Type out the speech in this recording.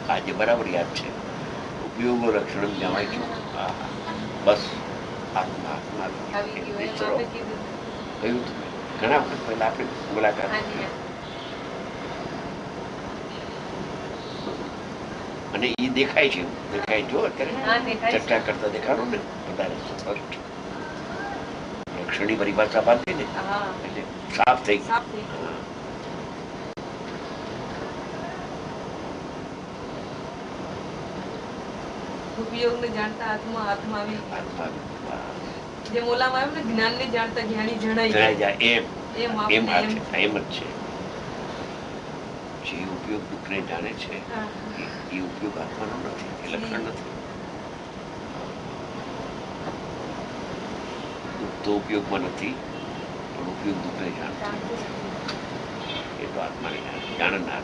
આજે બરાબર યાદ છે. ઉપયોગો લક્ષણ જમાય છું. હા હા, બસ આત્મા આત્મા વિચરો કહ્યું હતું ઘણા વખત પહેલા આપણે મુલાકાત થઈ. અને એ દેખાય છે, દેખાય જો અત્યારે ચર્ચા કરતા દેખાડો ને વધારે સ્પષ્ટ લક્ષણી પરિભાષા બાંધી ને એટલે સાફ થઈ ગઈ. ઉપયોગને જાણતા આત્મા આત્મા આવી ગયો. જેમ ઓલામાં આવ્યું ને જ્ઞાનને જાણતા જ્ઞાની જણાઈ જાય એમ એમ એમ આપણે એમ જ છે. જે ઉપયોગ દુઃખને જાણે છે એ ઉપયોગ આત્માનો નથી, એ લક્ષણ નથી. દુઃખ તો ઉપયોગમાં નથી, પણ ઉપયોગ દુઃખને જાણતો એ તો આત્માને જાણનાર.